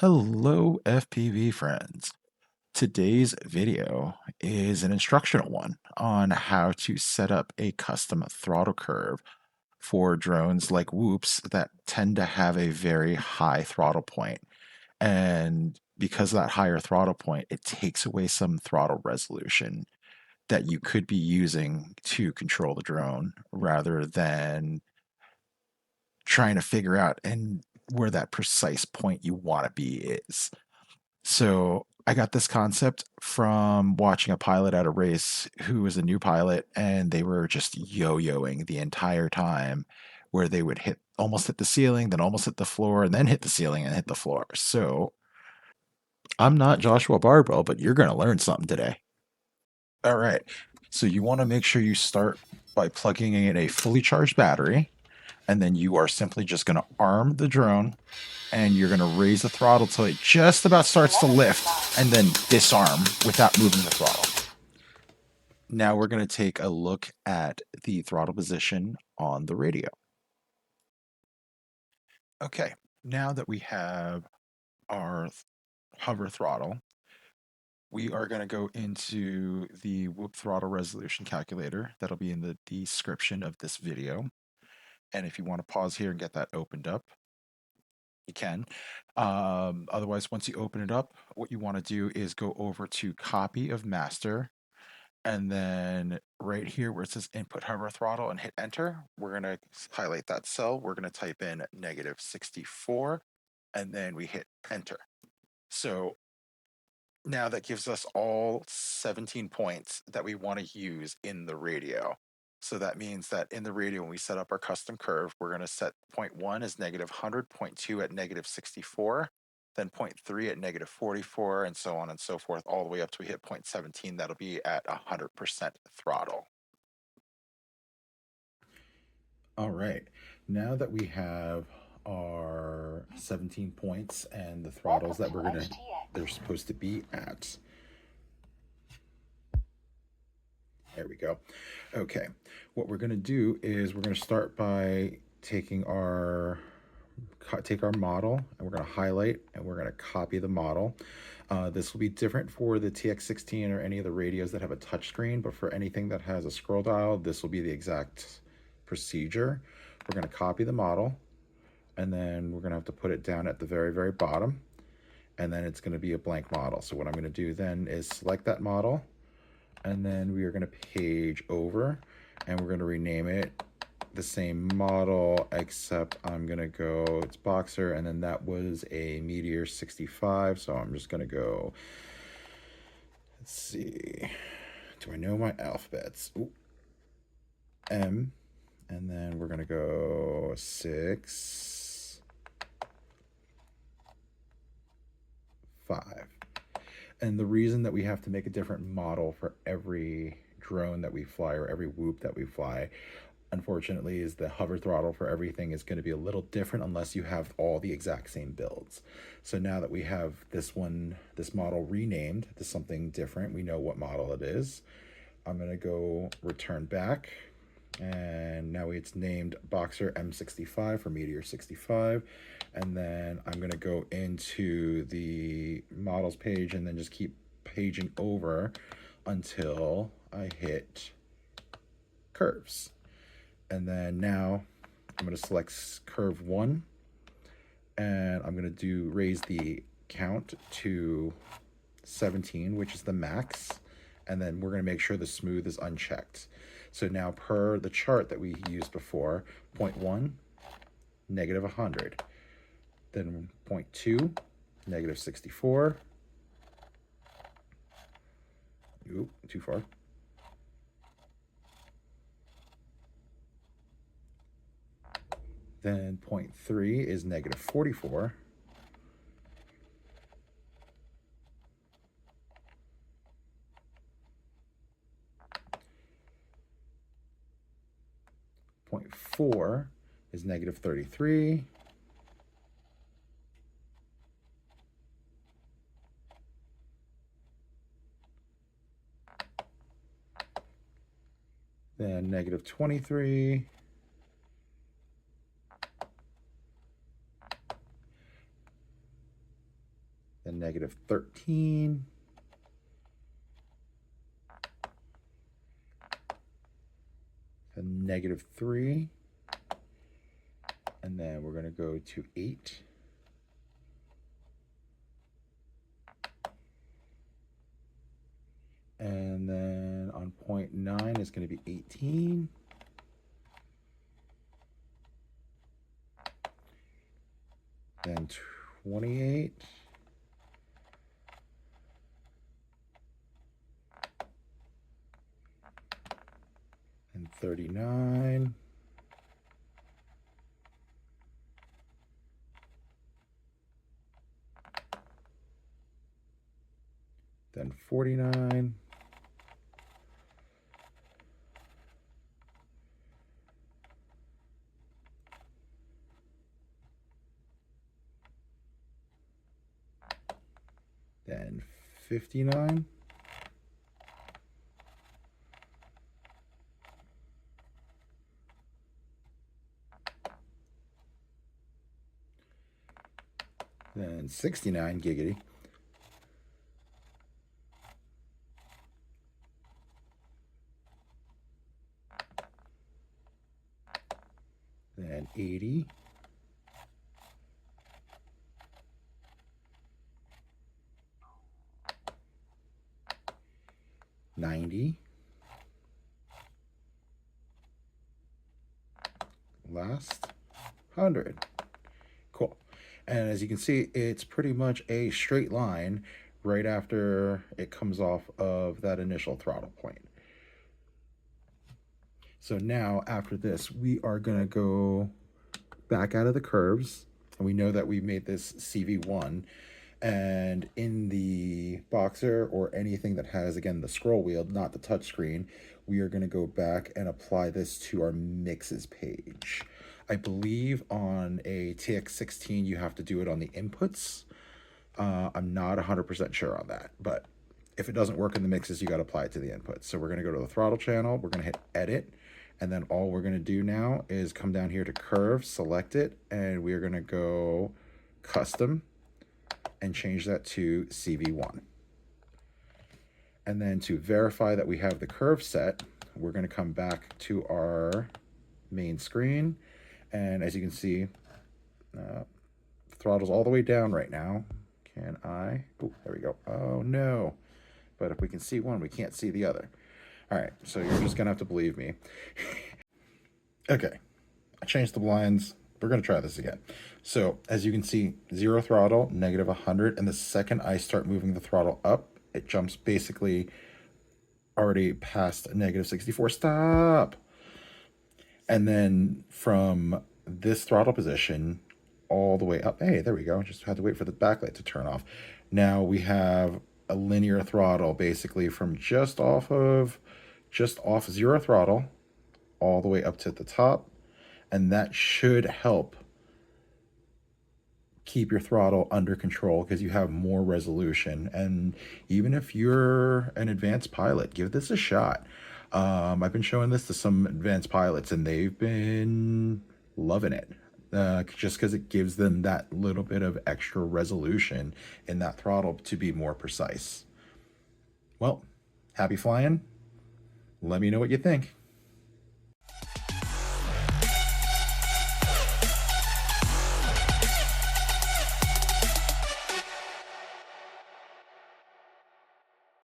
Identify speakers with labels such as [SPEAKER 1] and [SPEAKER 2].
[SPEAKER 1] Hello, FPV friends. Today's video is an instructional one on how to set up a custom throttle curve for drones like Whoops that tend to have a very high throttle point. And because of that higher throttle point, it takes away some throttle resolution that you could be using to control the drone rather than trying to figure out and where that precise point you want to be is. So I got this concept from watching a pilot at a race who was a new pilot, and they were just yo-yoing the entire time, where they would almost hit the ceiling, then almost hit the floor, and then hit the ceiling and hit the floor. So I'm not Joshua Bardwell, but you're going to learn something today. All right. So you want to make sure you start by plugging in a fully charged battery, and then you are simply just going to arm the drone and you're going to raise the throttle till it just about starts to lift and then disarm without moving the throttle. Now we're going to take a look at the throttle position on the radio. Okay, now that we have our hover throttle, we are going to go into the Whoop throttle resolution calculator. That'll be in the description of this video. And if you want to pause here and get that opened up, you can. Otherwise, once you open it up, what you want to do is go over to copy of master. And then right here where it says input hover throttle and hit enter, we're going to highlight that cell. We're going to type in -64 and then we hit enter. So now that gives us all 17 points that we want to use in the radio. So that means that in the radio, when we set up our custom curve, we're going to set point 1 as -100, point 2 at -64, then point 3 at -44, and so on and so forth, all the way up to we hit point 17. That'll be at 100% throttle. All right. Now that we have our 17 points and the throttles that they're supposed to be at. There we go. Okay, what we're going to do is we're going to start by taking take our model and we're going to highlight and we're going to copy the model. This will be different for the TX16 or any of the radios that have a touchscreen, but for anything that has a scroll dial, this will be the exact procedure. We're going to copy the model and then we're going to have to put it down at the very, very bottom, and then it's going to be a blank model. So what I'm going to do then is select that model, and then we are going to page over and we're going to rename it the same model, except I'm going to go, it's Boxer, and then that was a Meteor 65. So I'm just going to go, let's see, do I know my alphabets? Ooh. M, and then we're going to go 6, 5. And the reason that we have to make a different model for every drone that we fly or every Whoop that we fly, unfortunately, is the hover throttle for everything is going to be a little different unless you have all the exact same builds. So now that we have this model renamed to something different, we know what model it is. I'm going to go return back, and now it's named Boxer M65 for Meteor 65. And then I'm going to go into the models page and then just keep paging over until I hit curves. And then now I'm going to select curve 1, and I'm going to raise the count to 17, which is the max. And then we're going to make sure the smooth is unchecked. So now per the chart that we used before, point 1, -100. Then point 2, -64. Oop, too far. Then point 3 is -44. Point 4 is -33. Then -23. -13. And -3. And then we're going to go to 8. And then on point 9 is going to be 18. Then 28. And 39. Then 49. Then 59. Then 69, giggity. Then 80. Last 100. Cool. And as you can see, it's pretty much a straight line right after it comes off of that initial throttle point. So now after this, we are going to go back out of the curves. And we know that we made this CV1. And in the Boxer or anything that has, again, the scroll wheel, not the touch screen, we are going to go back and apply this to our mixes page. I believe on a TX16, you have to do it on the inputs. I'm not 100% sure on that, but if it doesn't work in the mixes, you got to apply it to the inputs. So we're going to go to the throttle channel. We're going to hit edit. And then all we're going to do now is come down here to curve, select it, and we are going to go custom and change that to CV1. And then to verify that we have the curve set, we're going to come back to our main screen. And as you can see, throttle's all the way down right now. Can I? Oh, there we go. Oh, no. But if we can see one, we can't see the other. All right, so you're just going to have to believe me. Okay, I changed the blinds. We're going to try this again. So as you can see, 0 throttle, -100. And the second I start moving the throttle up, it jumps basically already past -64. Stop. And then from this throttle position all the way up, hey, there we go. Just had to wait for the backlight to turn off. Now we have a linear throttle basically from just off 0 throttle all the way up to the top. And that should help keep your throttle under control because you have more resolution. And even if you're an advanced pilot, give this a shot. I've been showing this to some advanced pilots and they've been loving it. Just because it gives them that little bit of extra resolution in that throttle to be more precise. Well, happy flying. Let me know what you think.